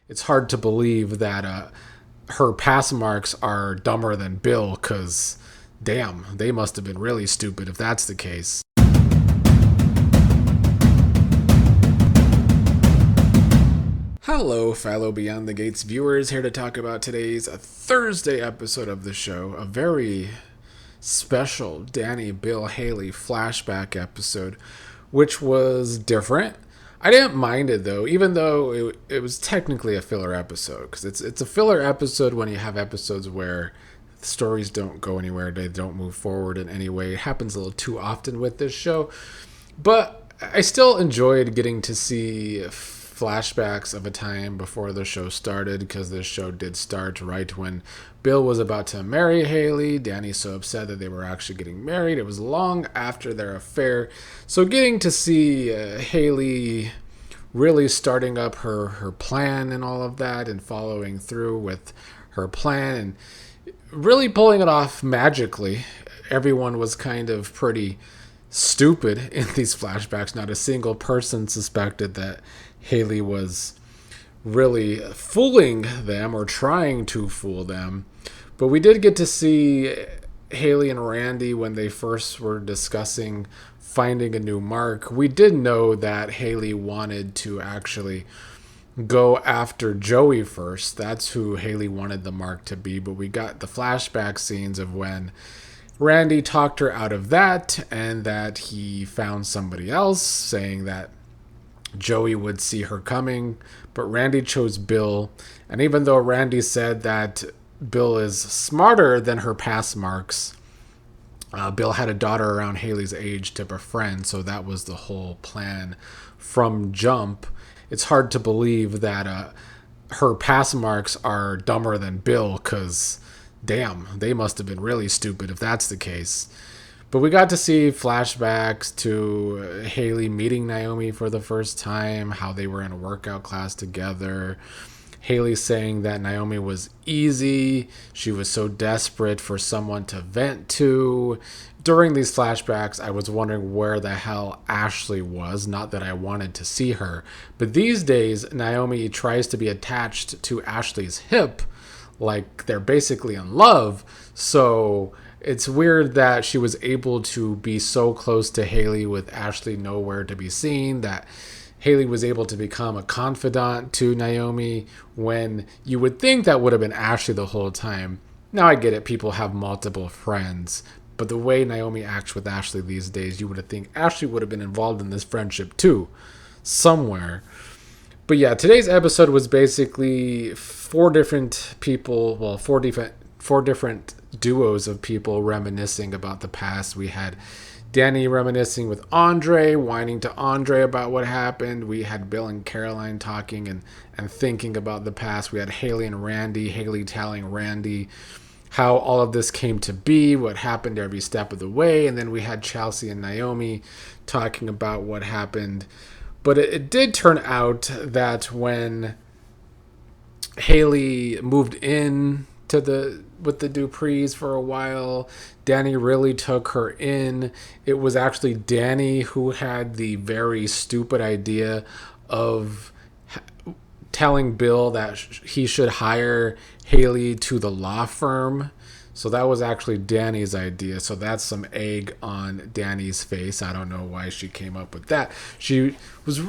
It's hard to believe that her pass marks are dumber than Bill, because damn, they must have been really stupid if that's the case. Hello, fellow Beyond the Gates viewers, here to talk about today's Thursday episode of the show, a very special Dani, Bill, Hayley flashback episode, which was different. I didn't mind it though, even though it was technically a filler episode, because it's a filler episode when you have episodes where the stories don't go anywhere, they don't move forward in any way. It happens a little too often with this show, but I still enjoyed getting to see flashbacks of a time before the show started, because this show did start right when Bill was about to marry Hayley. Dani's so upset that they were actually getting married. It was long after their affair. So getting to see Hayley really starting up her plan and all of that, and following through with her plan and really pulling it off magically. Everyone was kind of pretty stupid in these flashbacks. Not a single person suspected that Hayley was really fooling them or trying to fool them. But we did get to see Hayley and Randy when they first were discussing finding a new mark. We did know that Hayley wanted to actually go after Joey first. That's who Hayley wanted the mark to be. But we got the flashback scenes of when Randy talked her out of that, and that he found somebody else, saying that Joey would see her coming, but Randy chose Bill. And even though Randy said that Bill is smarter than her pass marks, Bill had a daughter around Hayley's age to befriend, so that was the whole plan from jump. It's hard to believe that her pass marks are dumber than Bill, because damn, they must have been really stupid if that's the case. But we got to see flashbacks to Hayley meeting Naomi for the first time, how they were in a workout class together. Hayley saying that Naomi was easy. She was so desperate for someone to vent to. During these flashbacks, I was wondering where the hell Ashley was. Not that I wanted to see her. But these days, Naomi tries to be attached to Ashley's hip, like they're basically in love. So it's weird that she was able to be so close to Hayley with Ashley nowhere to be seen, that Hayley was able to become a confidant to Naomi, when you would think that would have been Ashley the whole time. Now I get it, people have multiple friends, but the way Naomi acts with Ashley these days, you would have think Ashley would have been involved in this friendship too, somewhere. But yeah, today's episode was basically four different duos of people reminiscing about the past. We had Dani reminiscing with Andre, whining to Andre about what happened. We had Bill and Caroline talking and thinking about the past. We had Hayley and Randy, Hayley telling Randy how all of this came to be, what happened every step of the way. And then we had Chelsea and Naomi talking about what happened. But it did turn out that when Hayley moved in with the Duprees for a while, Dani really took her in. It was actually Dani who had the very stupid idea of telling Bill that he should hire Hayley to the law firm. So that was actually Dani's idea. So that's some egg on Dani's face. I don't know why she came up with that. She was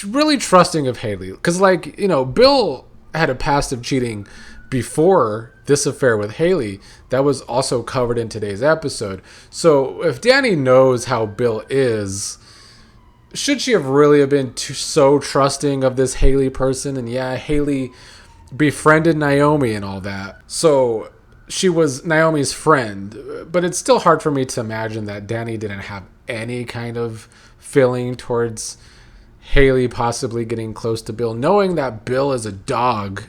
really trusting of Hayley, because, like, Bill had a past of cheating before this affair with Hayley. That was also covered in today's episode. So if Dani knows how Bill is, should she have really been so trusting of this Hayley person? And yeah, Hayley befriended Naomi and all that, so she was Naomi's friend. But it's still hard for me to imagine that Dani didn't have any kind of feeling towards Hayley possibly getting close to Bill, knowing that Bill is a dog.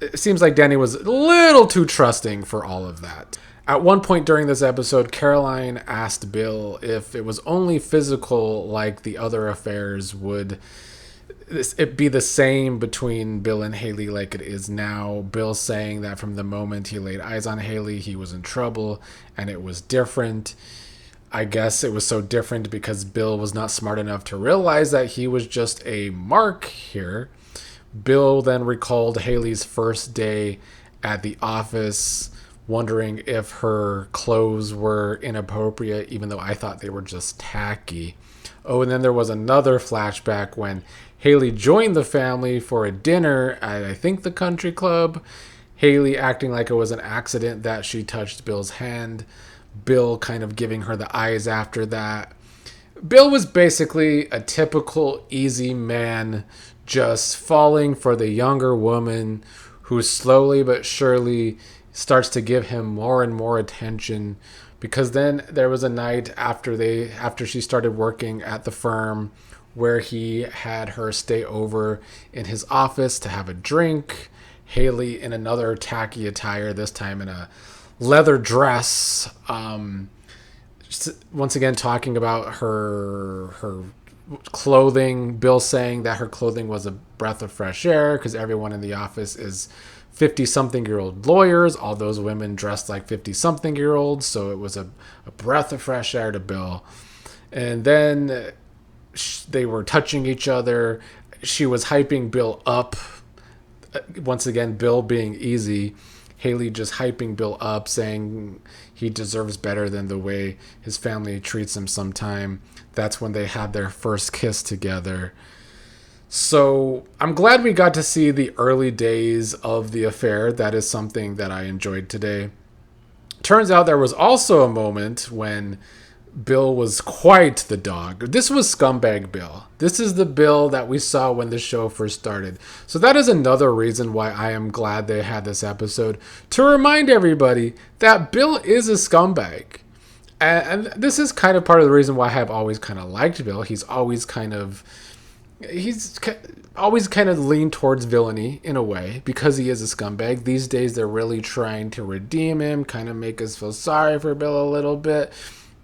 It seems like Dani was a little too trusting for all of that. At one point during this episode, Caroline asked Bill if it was only physical like the other affairs, would it be the same between Bill and Hayley like it is now. Bill saying that from the moment he laid eyes on Hayley, he was in trouble, and it was different. I guess it was so different because Bill was not smart enough to realize that he was just a mark here. Bill then recalled Hayley's first day at the office, wondering if her clothes were inappropriate, even though I thought they were just tacky. Oh, and then there was another flashback when Hayley joined the family for a dinner at, I think, the country club. Hayley acting like it was an accident that she touched Bill's hand. Bill kind of giving her the eyes after that. Bill was basically a typical easy man, just falling for the younger woman who slowly but surely starts to give him more and more attention. Because then there was a night after she started working at the firm where he had her stay over in his office to have a drink. Hayley in another tacky attire, this time in a leather dress. Once again, talking about her clothing. Bill saying that her clothing was a breath of fresh air because everyone in the office is 50-something-year-old lawyers. All those women dressed like 50-something-year-olds, so it was a breath of fresh air to Bill. And then they were touching each other. She was hyping Bill up. Once again, Bill being easy. Hayley just hyping Bill up, saying he deserves better than the way his family treats him sometime. That's when they had their first kiss together. So I'm glad we got to see the early days of the affair. That is something that I enjoyed today. Turns out there was also a moment when Bill was quite the dog. This was scumbag Bill. This is the Bill that we saw when the show first started. So that is another reason why I am glad they had this episode, to remind everybody that Bill is a scumbag. And this is kind of part of the reason why I have always kind of liked Bill. He's always kind of leaned towards villainy in a way because he is a scumbag. These days they're really trying to redeem him, kind of make us feel sorry for Bill a little bit.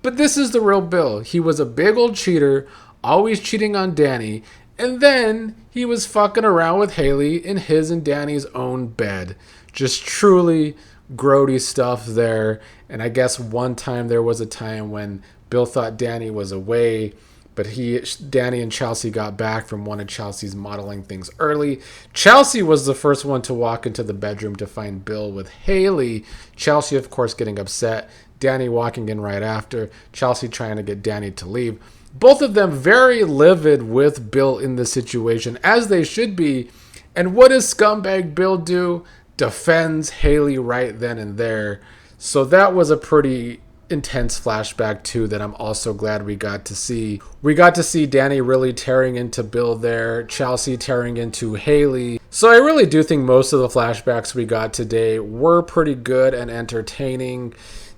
But this is the real Bill. He was a big old cheater, always cheating on Dani, and then he was fucking around with Hayley in his and Dani's own bed. Just truly grody stuff there. And I guess one time there was a time when Bill thought Dani was away, but Dani and Chelsea got back from one of Chelsea's modeling things early. Chelsea was the first one to walk into the bedroom to find Bill with Hayley. Chelsea, of course, getting upset. Dani walking in right after. Chelsea trying to get Dani to leave. Both of them very livid with Bill in the situation, as they should be. And what does scumbag Bill do? Defends Hayley right then and there. So that was a pretty intense flashback too that I'm also glad we got to see. We got to see Dani really tearing into Bill there, Chelsea tearing into Hayley. So I really do think most of the flashbacks we got today were pretty good and entertaining.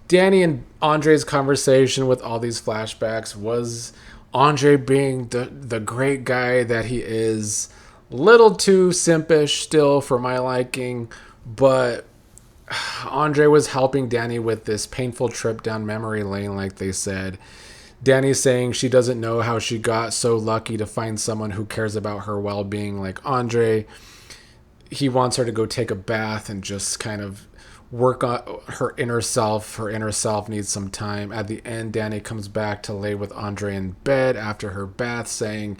Dani and Andre's conversation with all these flashbacks was Andre being the great guy that he is. Little too simpish still for my liking, but Andre was helping Dani with this painful trip down memory lane, like they said. Dani saying she doesn't know how she got so lucky to find someone who cares about her well-being like Andre. He wants her to go take a bath and just kind of work on her inner self. Her inner self needs some time. At the end, Dani comes back to lay with Andre in bed after her bath, saying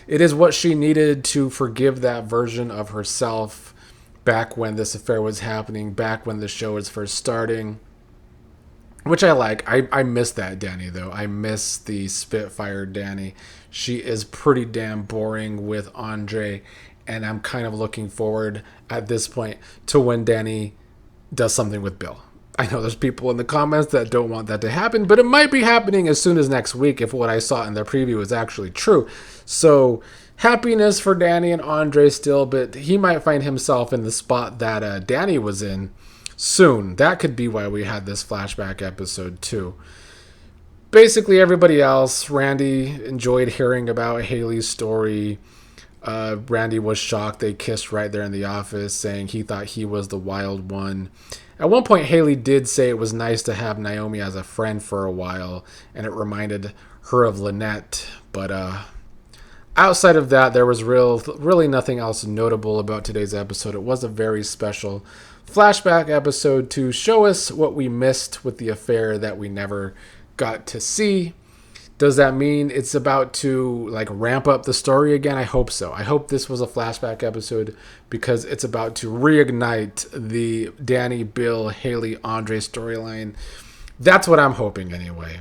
it is what she needed to forgive that version of herself back when this affair was happening, back when the show was first starting, which I like. I miss that Dani, though. I miss the Spitfire Dani. She is pretty damn boring with Andre, and I'm kind of looking forward at this point to when Dani does something with Bill. I know there's people in the comments that don't want that to happen, but it might be happening as soon as next week if what I saw in their preview is actually true. So happiness for Dani and Andre still, but he might find himself in the spot that Dani was in soon. That could be why we had this flashback episode too. Basically everybody else, Randy enjoyed hearing about Hayley's story. Randy was shocked they kissed right there in the office, saying he thought he was the wild one. At one point, Hayley did say it was nice to have Naomi as a friend for a while, and it reminded her of Lynette. But outside of that, there was really nothing else notable about today's episode. It was a very special flashback episode to show us what we missed with the affair that we never got to see. Does that mean it's about to like ramp up the story again? I hope so. I hope this was a flashback episode because it's about to reignite the Dani, Bill, Hayley, Andre storyline. That's what I'm hoping anyway.